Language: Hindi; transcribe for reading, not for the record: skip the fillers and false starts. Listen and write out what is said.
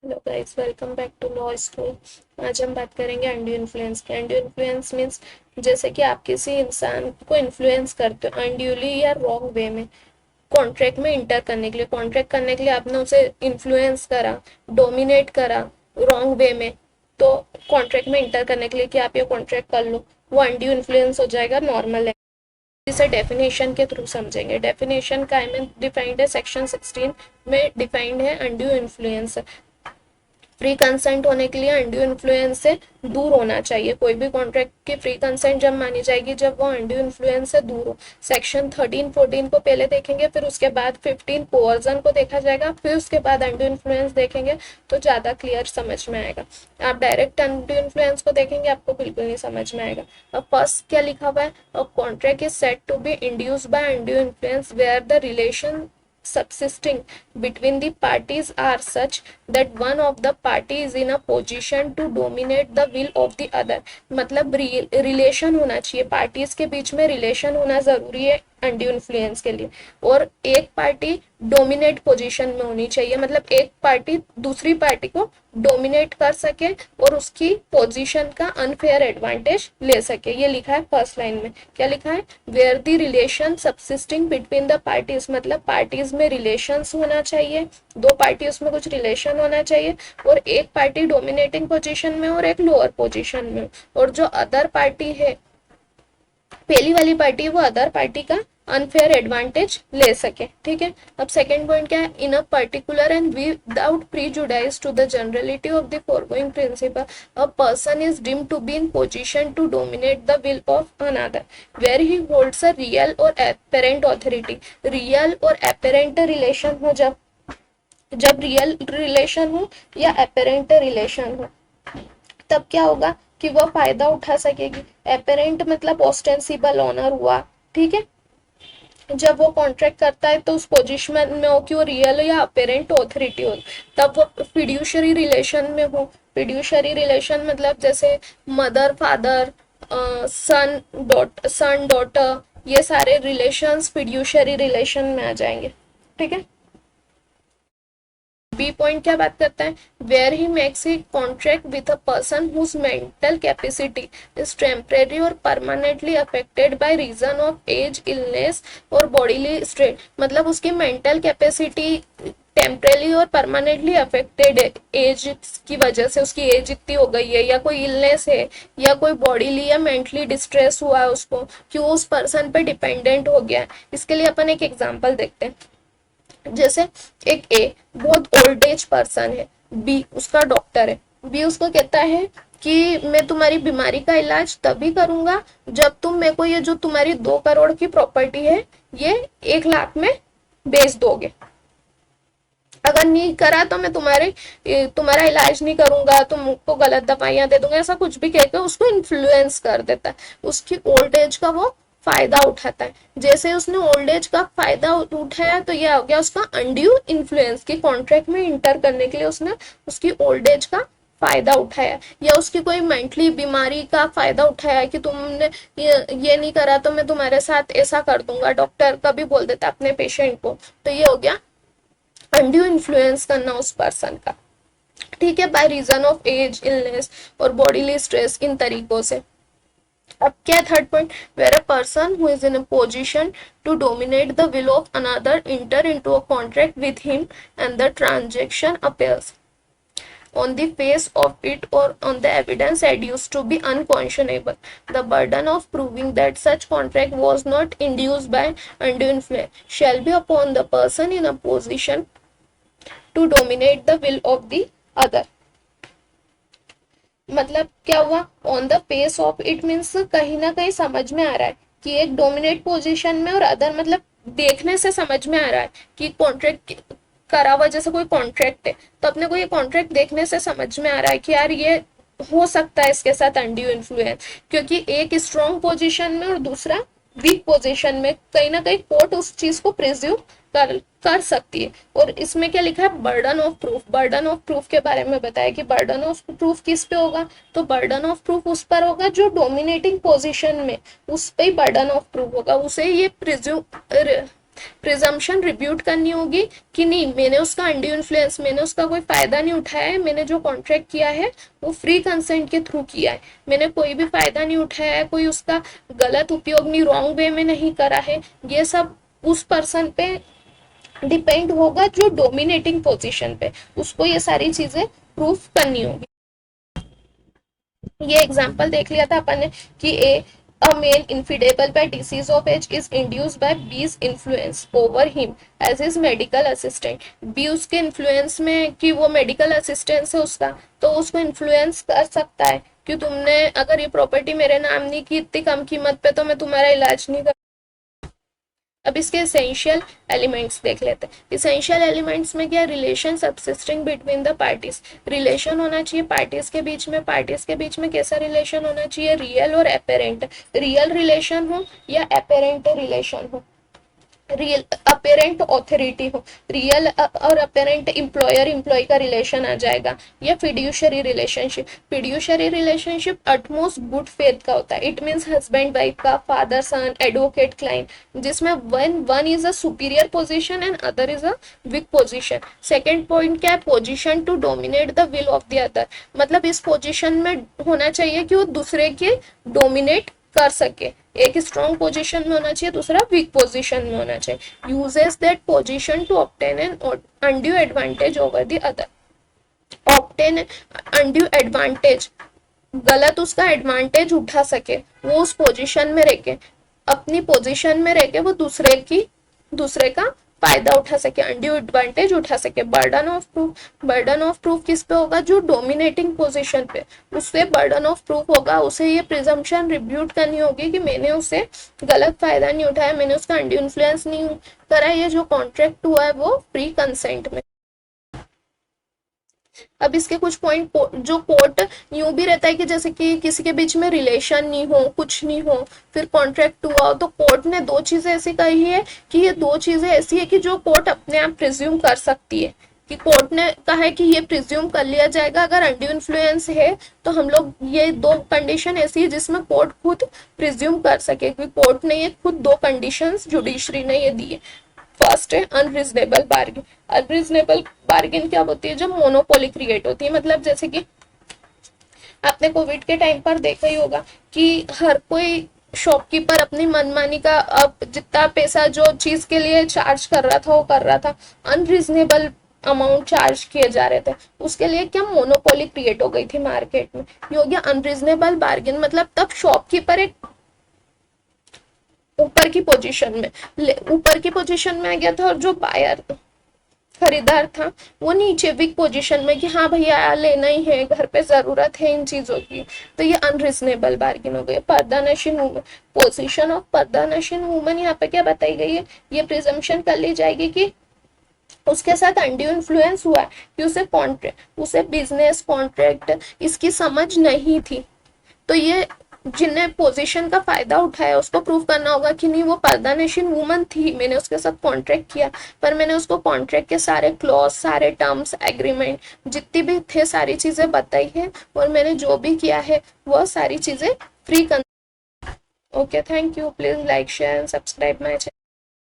Hello guys, welcome back to law school. आज हम बात करेंगे अनड्यू इन्फ्लुएंस की। अनड्यू इन्फ्लुएंस मीन्स जैसे कि आप किसी इंसान को इन्फ्लुएंस करते हो अनड्यूली या रॉन्ग वे में, कॉन्ट्रैक्ट में इंटर करने के लिए। कॉन्ट्रैक्ट करने के लिए आपने उसे इन्फ्लुएंस करा, डोमिनेट करा रॉन्ग वे में, तो कॉन्ट्रैक्ट में इंटर करने के लिए कि आप ये कॉन्ट्रैक्ट कर लो, वो अनड्यू इन्फ्लुएंस हो जाएगा। नॉर्मल इसे डेफिनेशन के थ्रू समझेंगे। डेफिनेशन का आई मीन डिफाइंड है सेक्शन 16 में, डिफाइंड है अनड्यू इन्फ्लुएंस। फ्री कंसेंट होने के लिए अनड्यू इन्फ्लुएंस से दूर होना चाहिए। कोई भी कॉन्ट्रैक्ट की फ्री कंसेंट जब मानी जाएगी जब वो अनड्यू इन्फ्लुएंस से दूर हो। सेक्शन 13-14 को पहले देखेंगे, फिर उसके बाद 15 कोअर्जन को देखा जाएगा, फिर उसके बाद अनड्यू इन्फ्लुएंस देखेंगे तो ज़्यादा क्लियर समझ में आएगा। आप डायरेक्ट अनड्यू इन्फ्लुएंस को देखेंगे आपको बिल्कुल नहीं समझ में आएगा। अब फर्स्ट क्या लिखा हुआ है, a contract is said to be induced by undue influence where the relation subsisting between the parties are such that one of the party is in a position to dominate the will of the other। मतलब रिलेशन होना चाहिए, पार्टीज के बीच में रिलेशन होना जरूरी है अनड्यू इन्फ्लुएंस के लिए। और एक पार्टी डोमिनेट पोजीशन में होनी चाहिए, मतलब एक पार्टी दूसरी पार्टी को डोमिनेट कर सके और उसकी पोजीशन का अनफेयर एडवांटेज ले सके। ये लिखा है फर्स्ट लाइन में। क्या लिखा है, where the relation subsisting between the parties, मतलब पार्टीज में रिलेशंस होना चाहिए, दो पार्टीज में कुछ रिलेशन होना चाहिए, और एक पार्टी डोमिनेटिंग पोजीशन में और एक लोअर पोजीशन में, और जो अदर पार्टी है, पहली वाली पार्टी, वो अदर पार्टी का अनफेयर एडवांटेज ले सके। ठीक है। अब सेकंड पॉइंट क्या है, in a particular and without prejudice to the generality of the foregoing principle a person is deemed to be in position to dominate the will of another where he holds a real और एपेरेंट ऑथोरिटी। रियल और एपेरेंट रिलेशन हो, जब जब रियल रिलेशन हो या एपेरेंट रिलेशन हो, तब क्या होगा कि वह फायदा उठा सकेगी। एपेरेंट मतलब ऑस्टेंसिबल ऑनर हुआ। ठीक है। जब वो कॉन्ट्रैक्ट करता है तो उस पोजीशन में हो कि वो रियल या अपेरेंट ऑथोरिटी हो, तब वो फिड्यूशरी रिलेशन में हो। फिड्यूशरी रिलेशन मतलब जैसे मदर फादर, सन डॉटर, ये सारे रिलेशंस फिड्यूशरी रिलेशन में आ जाएंगे। ठीक है। बी पॉइंट क्या बात करता है, where he makes he contract with a person whose mental capacity is temporary और permanently affected by reason of age, illness और बॉडीली स्ट्रेन। मतलब उसकी मेंटल कैपेसिटी टेम्परेली और परमानेंटली अफेक्टेड है एज की वजह से, उसकी एज इतनी हो गई है, या कोई इलनेस है, या कोई बॉडीली या मेंटली डिस्ट्रेस हुआ है उसको, कि वो उस पर्सन पे डिपेंडेंट हो गया है। इसके लिए अपन एक एग्जांपल देखते हैं। जैसे एक ए बहुत ओल्ड एज पर्सन है, बी उसका डॉक्टर है। बी उसको कहता है कि मैं तुम्हारी बीमारी का इलाज तभी करूंगा जब तुम मेरे को ये जो तुम्हारी 2 करोड़ की प्रॉपर्टी है ये 1 लाख में बेच दोगे। अगर नहीं करा तो मैं तुम्हारा इलाज नहीं करूंगा, तुमको गलत दवाइयां दे दूंगा, ऐसा कुछ भी कहकर उसको इन्फ्लुएंस कर देता है। उसकी ओल्ड एज का वो फायदा उठाता है। जैसे उसने ओल्ड एज का फायदा उठाया तो ये हो गया उसका अनड्यू इन्फ्लुएंस, की कॉन्ट्रैक्ट में इंटर करने के लिए उसने उसकी ओल्ड एज का फायदा उठाया, या उसकी कोई मेंटली बीमारी का फायदा उठाया कि तुमने ये नहीं करा तो मैं तुम्हारे साथ ऐसा कर दूंगा। डॉक्टर कभी बोल देता अपने पेशेंट को, तो ये हो गया अनड्यू इन्फ्लुएंस करना उस पर्सन का। ठीक है, by reason of age, illness और बॉडीली स्ट्रेस, इन तरीकों से। अब क्या third point, where a person who is in a position to dominate the will of another enter into a contract with him and the transaction appears on the face of it or on the evidence adduced to be unconscionable, the burden of proving that such contract was not induced by undue influence shall be upon the person in a position to dominate the will of the other। मतलब क्या हुआ, on the face of it means कहीं ना कहीं समझ में आ रहा है कि एक डोमिनेट पोजीशन में, और अदर मतलब देखने से समझ में आ रहा है कि कॉन्ट्रैक्ट करा हुआ, जैसे कोई कॉन्ट्रैक्ट है तो अपने को ये कॉन्ट्रैक्ट देखने से समझ में आ रहा है कि यार ये हो सकता है इसके साथ अनड्यू इन्फ्लुएंस, क्योंकि एक स्ट्रॉन्ग पोजीशन में और दूसरा वीक पोजीशन में, कहीं ना कहीं कोर्ट उस चीज को प्रिज्यूम कर सकती है। और इसमें क्या लिखा है, burden of proof. Burden of proof के बारे में बताया कि बर्डन ऑफ प्रूफ किस पे होगा, तो बर्डन ऑफ प्रूफ उस पर होगा जो डोमिनेटिंग पोजीशन में, उस पे ही बर्डन ऑफ प्रूफ होगा, उसे ये प्रिज्यूम प्रिजम्पशन रिब्यूट करनी होगी कि नहीं, मैंने उसका अनड्यू इन्फ्लुएंस, मैंने उसका कोई फायदा नहीं उठाया है, मैंने जो कॉन्ट्रैक्ट किया है वो फ्री कंसेंट के थ्रू किया है, मैंने कोई भी फायदा नहीं उठाया है, कोई उसका गलत उपयोग नहीं, रॉन्ग वे में नहीं करा है। ये सब उस पर्सन पे डिपेंड होगा जो डोमिनेटिंग पोजीशन पे, उसको ये सारी चीजें प्रूफ करनी होगी। ये एग्जांपल देख लिया था अपन ने कि a male infidel by disease of age is induced by B's influence over him as his medical assistant। B उसके इन्फ्लुएंस में कि वो मेडिकल असिस्टेंस है उसका, तो उसको इन्फ्लुएंस कर सकता है कि तुमने अगर ये प्रॉपर्टी मेरे नाम नहीं की इतनी कम कीमत पे तो मैं तुम्हारा इलाज नहीं कर। अब इसके एसेंशियल एलिमेंट्स देख लेते हैं। एसेंशियल एलिमेंट्स में क्या, relation subsisting between the parties, relation होना चाहिए पार्टीज के बीच में। पार्टीज के बीच में कैसा रिलेशन होना चाहिए, रियल और अपेरेंट, रियल रिलेशन हो या अपेरेंट रिलेशन हो, रियल अपेरेंट ऑथोरिटी हो, रियल और अपेरेंट एम्प्लॉयर एम्प्लॉय का रिलेशन आ जाएगा, या fiduciary relationship. Fiduciary relationship utmost good faith का होता है, इट मीन्स हस्बैंड वाइफ का, फादर सन, एडवोकेट क्लाइंट, जिसमें one is a superior position and other is a weak position. Second point क्या है, position to dominate the will of the other, मतलब इस पोजीशन में होना चाहिए कि वो दूसरे के डोमिनेट कर सके, एक स्ट्रॉन्ग पोजीशन में होना चाहिए, दूसरा वीक पोजीशन में होना चाहिए। Uses that position to obtain an undue advantage over the other, obtain undue advantage, गलत उसका एडवांटेज उठा सके, वो उस पोजीशन में रह के, अपनी पोजीशन में रह के वो दूसरे का फायदा उठा सके, अनड्यू एडवांटेज उठा सके। Burden of proof, burden of proof किस पे होगा, जो डोमिनेटिंग पोजीशन पे, उससे बर्डन ऑफ प्रूफ होगा, उसे ये प्रिजम्पशन रिब्यूट करनी होगी कि मैंने उससे गलत फायदा नहीं उठाया, मैंने उसका अनड्यू इन्फ्लुएंस नहीं करा, ये जो कॉन्ट्रैक्ट हुआ है वो फ्री कंसेंट में। अब इसके कुछ पॉइंट, जो कोर्ट यूं भी रहता है कि जैसे कि किसी के बीच में रिलेशन नहीं हो, कुछ नहीं हो, फिर कॉन्ट्रैक्ट हुआ हो, तो कोर्ट ने दो चीजें ऐसी कही है कि ये दो चीजें ऐसी है कि जो कोर्ट अपने आप प्रिज्यूम कर सकती है, कि कोर्ट ने कहा है कि ये प्रिज्यूम कर लिया जाएगा अगर अनड्यू इन्फ्लुएंस है, तो हम लोग ये दो कंडीशन ऐसी है जिसमें कोर्ट खुद प्रिज्यूम कर सके, क्योंकि कोर्ट ने ये खुद दो कंडीशंस जुडिशरी ने ये दी है। फर्स्ट है अनरीजनेबल बार्गेन। अनरीजनेबल बार्गेन क्या होती है, जब मोनोपोली क्रिएट होती है, मतलब जैसे कि आपने कोविड के टाइम पर देखा ही होगा कि हर कोई शॉपकीपर अपनी मनमानी का, अब जितना पैसा जो चीज के लिए चार्ज कर रहा था वो कर रहा था, अनरीजनेबल अमाउंट चार्ज किए जा रहे थे, उसके लिए क्या मोनोपोली क्रिएट हो गई थी मार्केट में, ये हो गया अनरीजनेबल बार्गेन। मतलब तब शॉपकीपर एक ऊपर की पोजीशन में आ गया था, और जो बायर खरीदार था वो नीचे वीक पोजीशन में कि हाँ भैया लेना ही है, घर पे जरूरत है इन चीजों की, तो ये अनरीजनेबल बार्गेन हो गई। पर्दानशीन वुमन, पोजीशन ऑफ पर्दानशीन वुमन यहाँ पे क्या बताई गई है, ये प्रिजम्पशन कर ली जाएगी कि उसके साथ अनड्यू इन्फ्लुएंस हुआ है, कि उसे बिजनेस कॉन्ट्रैक्ट इसकी समझ नहीं थी, तो ये जिन्हें पोजीशन का फायदा उठाया उसको प्रूव करना होगा कि नहीं, वो पर्दानशीन वुमन थी, मैंने उसके साथ कॉन्ट्रैक्ट किया, पर मैंने उसको कॉन्ट्रैक्ट के सारे क्लॉज, सारे टर्म्स, एग्रीमेंट जितनी भी थे सारी चीजें बताई है, और मैंने जो भी किया है वो सारी चीजें फ्री कर। Okay, thank you, please like share and subscribe my channel.